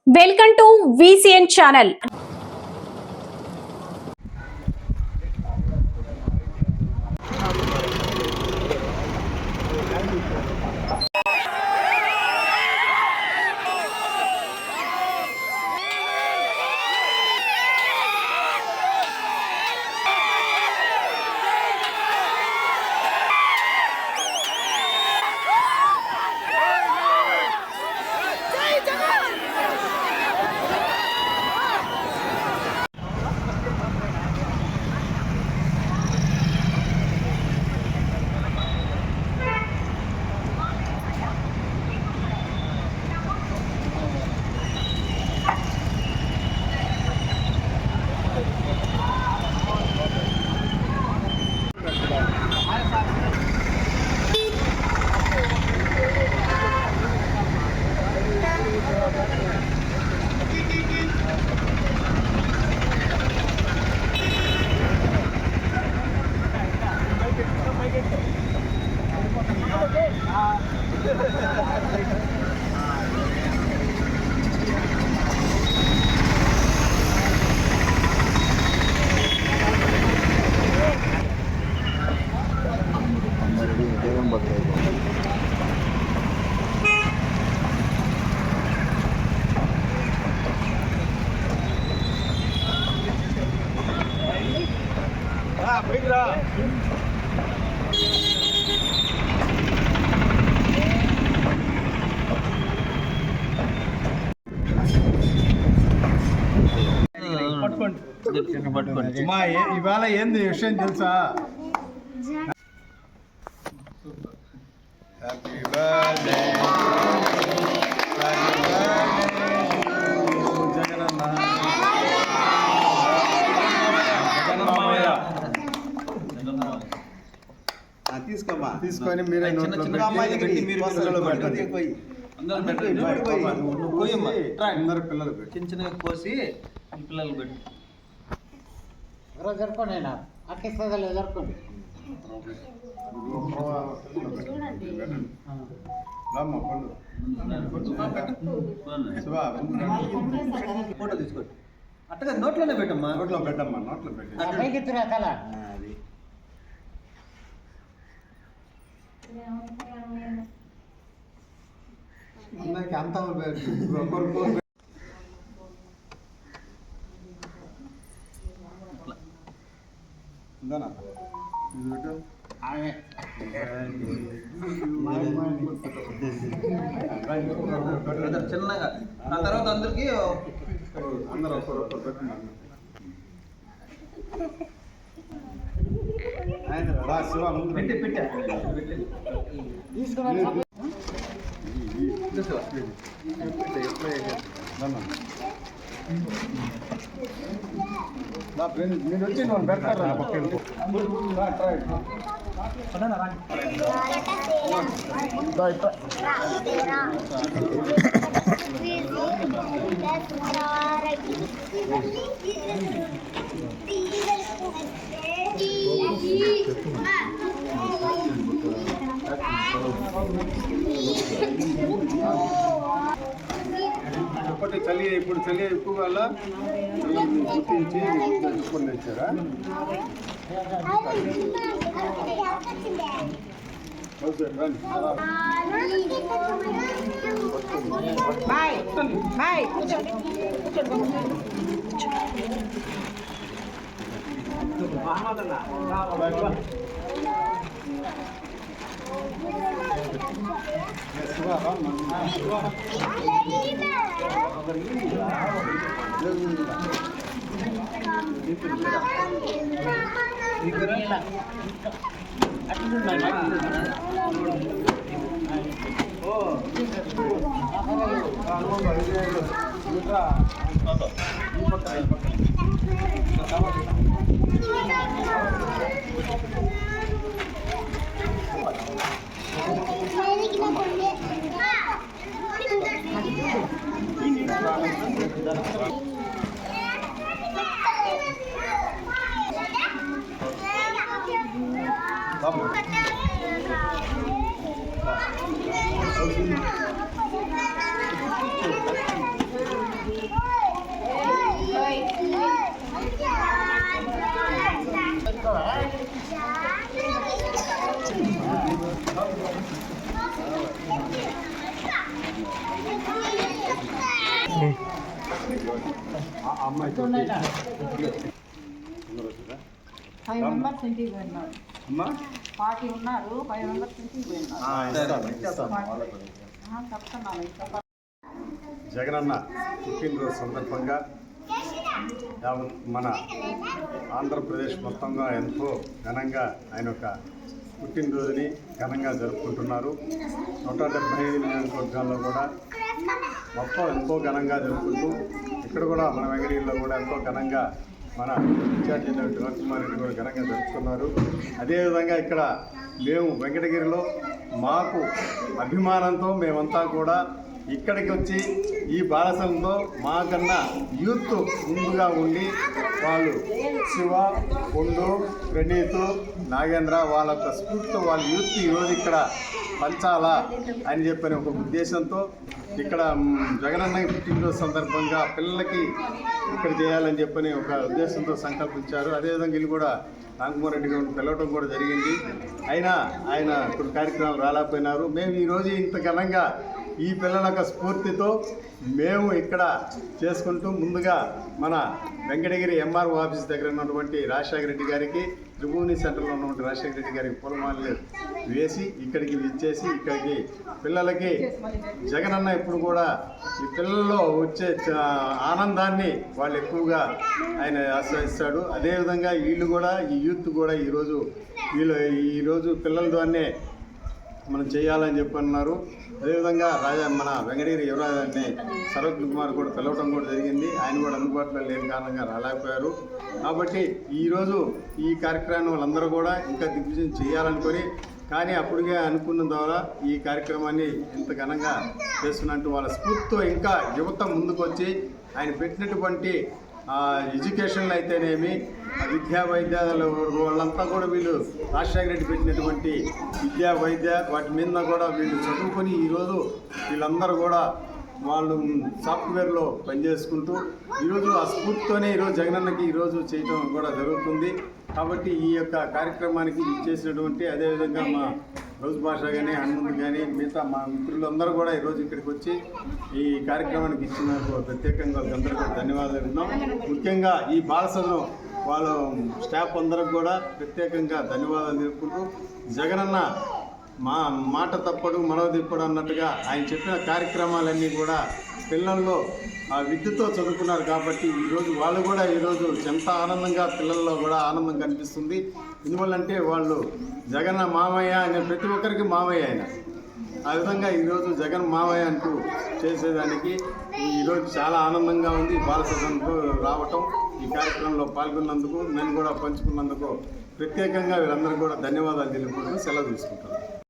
Welcome to VCN channel. ఇవాళ ఏంది విషయం తెలుసా? హ్యాపీ బర్త్డే జగనన్న తీసుకోమా, తీసుకొని మీరే అందరు పిల్లలు చిన్న చిన్నగా కోసి పిల్లలు పెట్టి జరుపుకోండి అక్కిస్తుంది జరుపుకోండి. ఫోటో తీసుకోండి. అట్టగా నోట్లోనే పెట్టమ్మా, నోట్లో పెట్టమ్మా, నోట్లో పెట్టి పైకెత్తురా తల. అందరికి అంతా చిన్నగా ఆ తర్వాత అందరికి అందరూ ఒక్కరు పెట్టినారు. పెట్టి పెట్టా మీరు వచ్చి నన్ను పెడతారా? ఇప్పటి చలి, ఇప్పుడు చలి ఎక్కువ వల్ల గుర్తించి తీసుకొని వచ్చారా? అమ్మాయి ఫైవ్ మెంబర్స్ ఇంటికి పోయినారు. అమ్మా 40 ఉన్నారు, 5 మెంబర్స్ ఇంటికి పోయినారు. చెప్తున్నాను ఇంకా. జగనన్న పుట్టినరోజు సందర్భంగా యావత్ మన ఆంధ్రప్రదేశ్ మొత్తంగా ఎంతో ఘనంగా ఆయన యొక్క పుట్టినరోజుని ఘనంగా జరుపుకుంటున్నారు. 175 నియోజకవర్గాల్లో కూడా మొత్తం ఎంతో ఘనంగా జరుపుకుంటూ ఇక్కడ కూడా మన వెంకటగిరిలో కూడా ఎంతో ఘనంగా మన ఇన్ఛార్జ్ అయినటువంటి రవికుమార్ రెడ్డి కూడా ఘనంగా జరుపుతున్నారు. అదేవిధంగా ఇక్కడ మేము వెంకటగిరిలో మాకు అభిమానంతో మేమంతా కూడా ఇక్కడికి వచ్చి ఈ బాలసంతో మాకన్నా యూత్ ముందుగా ఉండి వాళ్ళు శివ, పొండు, ప్రణీత్, నాగేంద్ర వాళ్ళ యొక్క స్ఫూర్తితో వాళ్ళ యూత్ ఈరోజు ఇక్కడ పంచాలా అని చెప్పని ఒక ఉద్దేశంతో ఇక్కడ జగనన్న పుట్టినరోజు సందర్భంగా పిల్లలకి ఇక్కడ చేయాలని చెప్పని ఒక ఉద్దేశంతో సంకల్పించారు. అదేవిధంగా వీళ్ళు కూడా రామకుమార్ రెడ్డి గారిని పిలవటం కూడా జరిగింది. అయినా ఆయన కొన్ని కార్యక్రమాలు రాలేకపోయినారు. మేము ఈరోజు ఇంత ఘనంగా ఈ పిల్లల యొక్క స్ఫూర్తితో మేము ఇక్కడ చేసుకుంటూ ముందుగా మన వెంకటగిరి ఎంఆర్ఓ ఆఫీస్ దగ్గర ఉన్నటువంటి రాజశేఖర రెడ్డి గారికి, త్రిభువని సెంటర్లో ఉన్నటువంటి రాజశేఖర రెడ్డి గారికి పూలమాలలు వేసి ఇక్కడికి ఇచ్చేసి ఇక్కడికి పిల్లలకి జగనన్న ఇప్పుడు కూడా ఈ పిల్లల్లో వచ్చే ఆనందాన్ని వాళ్ళు ఎక్కువగా ఆయన ఆశ్రయిస్తాడు. అదేవిధంగా వీళ్ళు కూడా ఈ యూత్ కూడా ఈరోజు పిల్లల ద్వారానే మనం చేయాలని చెప్పన్నారు. అదేవిధంగా మన వెంకటగిరి యువరాజాన్ని సరోజ్ కుమార్ కూడా పిలవటం కూడా జరిగింది. ఆయన కూడా అందుబాటులో లేని కారణంగా రాలేకపోయారు. కాబట్టి ఈరోజు ఈ కార్యక్రమాన్ని వాళ్ళందరూ కూడా ఇంకా దిగ్విజయం చేయాలనుకొని కానీ అప్పటికే అనుకున్న ద్వారా ఈ కార్యక్రమాన్ని ఇంత ఘనంగా చేస్తున్నట్టు వాళ్ళ స్ఫూర్తితో ఇంకా యువత ముందుకు వచ్చి ఆయన పెట్టినటువంటి ఎడ్యుకేషన్లు అయితేనేమి విద్యా వైద్యాలు వాళ్ళంతా కూడా వీళ్ళు రాజశేఖర రెడ్డి పెట్టినటువంటి విద్యా వైద్య వాటి మీద కూడా వీళ్ళు చదువుకొని ఈరోజు వీళ్ళందరూ కూడా వాళ్ళు సాఫ్ట్వేర్లో పనిచేసుకుంటూ ఈరోజు ఆ స్ఫూర్తితోనే ఈరోజు జగనన్నకి ఈరోజు చేయటం కూడా జరుగుతుంది. కాబట్టి ఈ యొక్క కార్యక్రమానికి చేసినటువంటి అదేవిధంగా మా రోజు భాష కానీ హనుమంత్ కానీ మిగతా మా మిత్రులందరూ కూడా ఈరోజు ఇక్కడికి వచ్చి ఈ కార్యక్రమానికి ఇచ్చినందుకు ప్రత్యేకంగా వాళ్ళందరూ కూడా ధన్యవాదాలు ఉన్నాం. ముఖ్యంగా ఈ బాలసదనం వాళ్ళ స్టాఫ్ అందరికి కూడా ప్రత్యేకంగా ధన్యవాదాలు తెలుపుకుంటూ జగనన్న మాట తప్పడు మనవ తిప్పడు అన్నట్టుగా ఆయన చెప్పిన కార్యక్రమాలన్నీ కూడా పిల్లల్లో ఆ విద్యతో చదువుకున్నారు. కాబట్టి ఈరోజు వాళ్ళు కూడా ఈరోజు ఎంత ఆనందంగా పిల్లల్లో కూడా ఆనందం కనిపిస్తుంది. ఎందువల్లంటే వాళ్ళు జగన్న మామయ్య అనే ప్రతి ఒక్కరికి మామయ్య ఆయన. ఆ విధంగా ఈరోజు జగన్ మామయ్య అంటూ చేసేదానికి ఈరోజు చాలా ఆనందంగా ఉంది. బాలసదనంకు రావటం, ఈ కార్యక్రమంలో పాల్గొన్నందుకు, నేను కూడా పంచుకున్నందుకు ప్రత్యేకంగా వీళ్ళందరూ కూడా ధన్యవాదాలు తెలుపుకుంటూ సెలవు తీసుకుంటాను.